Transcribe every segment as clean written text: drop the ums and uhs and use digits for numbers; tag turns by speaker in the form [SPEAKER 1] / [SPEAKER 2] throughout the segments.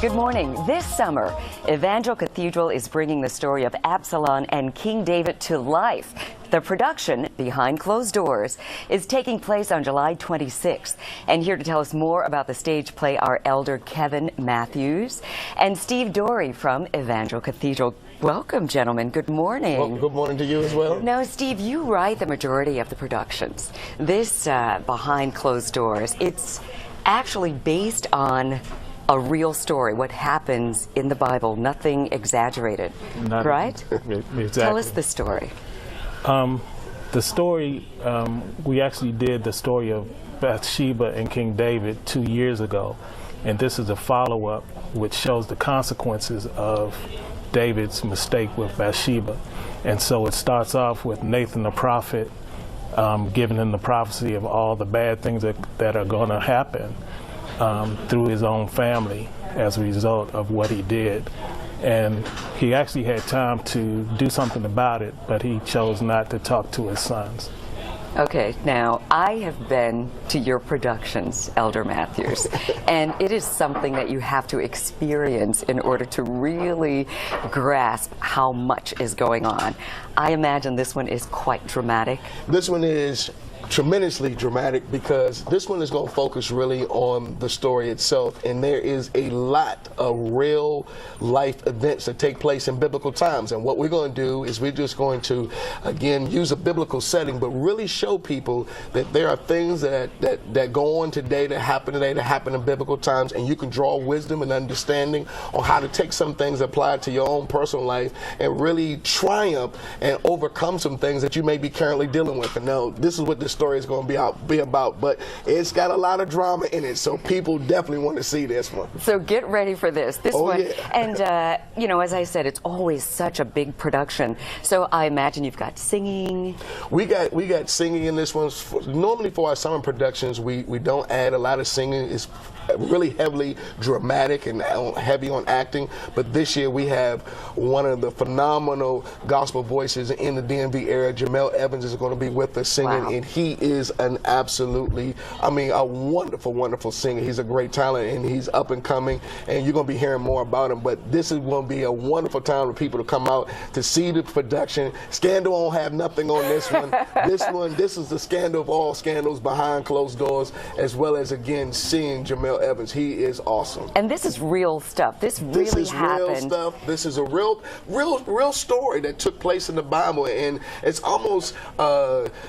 [SPEAKER 1] Good morning. This summer, Evangel Cathedral is bringing the story of Absalom and King David to life. The production, behind closed doors, is taking place on July 26th. And here to tell us more about the stage play are Elder Kevin Matthews and Steve Dorey from Evangel Cathedral. Welcome, gentlemen. Good morning.
[SPEAKER 2] Well, good morning to you as well.
[SPEAKER 1] Now, Steve, you write the majority of the productions. This behind closed doors, it's actually based on a real story, what happens in the Bible, nothing exaggerated, right?
[SPEAKER 2] Exactly.
[SPEAKER 1] Tell us the story.
[SPEAKER 2] The story, we actually did the story of Bathsheba and King David 2 years ago, and this is a follow-up which shows the consequences of David's mistake with Bathsheba. And so it starts off with Nathan the prophet giving him the prophecy of all the bad things that are going to happen through his own family as a result of what he did. And he actually had time to do something about it, but he chose not to talk to his sons.
[SPEAKER 1] Okay, now I have been to your productions, Elder Matthews, and it is something that you have to experience in order to really grasp how much is going on. I imagine this one is quite dramatic.
[SPEAKER 2] This one is tremendously dramatic because this one is going to focus really on the story itself, and there is a lot of real life events that take place in biblical times. And what we're going to do is we're just going to again use a biblical setting, but really show people that there are things that go on today, that happen in biblical times, and you can draw wisdom and understanding on how to take some things applied to your own personal life and really triumph and overcome some things that you may be currently dealing with. And now this is what this story is going to be about, but it's got a lot of drama in it, so people definitely want to see this one.
[SPEAKER 1] So get ready for this one.
[SPEAKER 2] Yeah.
[SPEAKER 1] And you know, as I said, it's always such a big production, so I imagine you've got singing.
[SPEAKER 2] We got singing in this one. Normally for our summer productions, we don't add a lot of singing. It's really heavily dramatic and heavy on acting, but this year we have one of the phenomenal gospel voices in the DMV area. Jamel Evans is going to be with us singing. Wow. And he is an absolutely, a wonderful singer. He's a great talent, and he's up and coming, and you're going to be hearing more about him. But this is going to be a wonderful time for people to come out to see the production. Scandal won't have nothing on this one. This is the scandal of all scandals, behind closed doors, as well as, again, seeing Jamel Evans. He is awesome.
[SPEAKER 1] And this is real stuff. This really happened.
[SPEAKER 2] Real stuff. This is a real story that took place in the Bible, and it's almost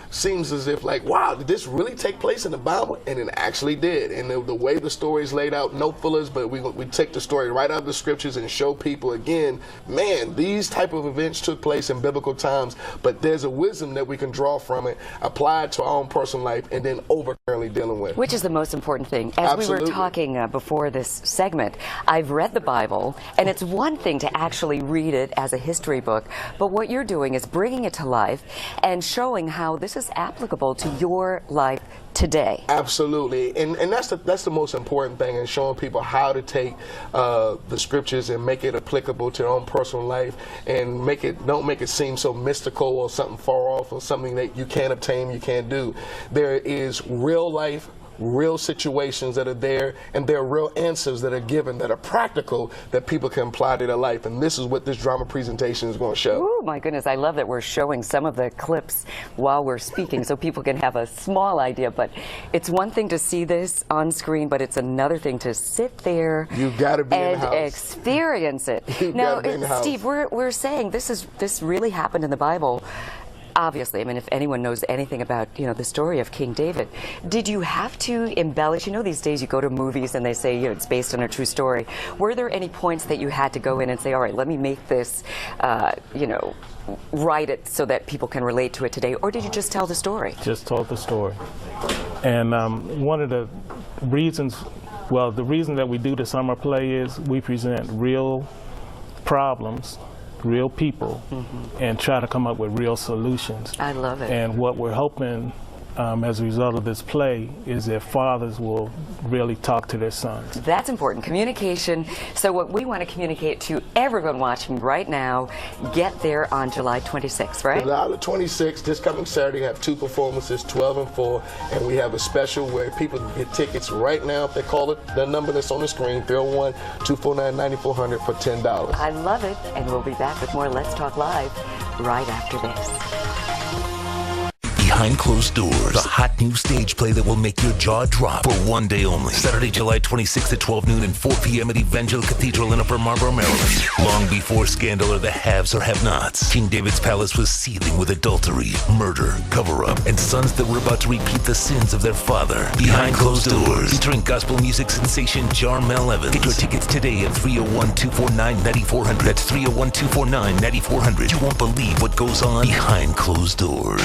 [SPEAKER 2] seems as if, like, wow, did this really take place in the Bible? And it actually did. And the way the story is laid out, no fillers, but we take the story right out of the scriptures and show people again, man, these type of events took place in biblical times, but there's a wisdom that we can draw from it, apply it to our own personal life, and then currently dealing with.
[SPEAKER 1] Which is the most important thing. As
[SPEAKER 2] Absolutely.
[SPEAKER 1] We were talking before this segment, I've read the Bible, and it's one thing to actually read it as a history book, but what you're doing is bringing it to life and showing how this is applicable to your life today.
[SPEAKER 2] Absolutely, and that's the most important thing, in showing people how to take the scriptures and make it applicable to their own personal life, and don't make it seem so mystical or something far off or something that you can't obtain, you can't do. There is real life, real situations that are there, and there are real answers that are given that are practical that people can apply to their life, and this is what this drama presentation is going to show.
[SPEAKER 1] Oh my goodness, I love that we're showing some of the clips while we're speaking so people can have a small idea, but it's one thing to see this on screen, but it's another thing to sit there
[SPEAKER 2] you gotta be
[SPEAKER 1] and
[SPEAKER 2] in the house.
[SPEAKER 1] Experience it. Now, Steve, we're saying this really happened in the Bible. Obviously, I mean, if anyone knows anything about, the story of King David, did you have to embellish? These days you go to movies and they say, it's based on a true story. Were there any points that you had to go in and say, all right, let me make this, write it so that people can relate to it today, or did you just tell the story?
[SPEAKER 2] Just told the story. And one of the reasons, the reason that we do the summer play is we present real problems, real people, and try to come up with real solutions.
[SPEAKER 1] I love it.
[SPEAKER 2] And what we're hoping
[SPEAKER 3] as a result of this play is that fathers will really talk to their sons.
[SPEAKER 1] That's important, communication. So what we want to communicate to everyone watching right now, get there on July 26th, right?
[SPEAKER 2] July the 26th, this coming Saturday, have 2 performances, 12 and 4, and we have a special where people can get tickets right now if they call it the number that's on the screen, 301-249-9400 for $10.
[SPEAKER 1] I love it, and we'll be back with more Let's Talk Live right after this.
[SPEAKER 4] Behind Closed Doors, the hot new stage play that will make your jaw drop for one day only. Saturday, July 26th at 12 noon and 4 p.m. at Evangel Cathedral in Upper Marlboro, Maryland. Long before scandal or the haves or have-nots, King David's palace was seething with adultery, murder, cover-up, and sons that were about to repeat the sins of their father. Behind Closed Doors, featuring gospel music sensation Jarmel Evans. Get your tickets today at 301-249-9400. That's 301-249-9400. You won't believe what goes on behind closed doors.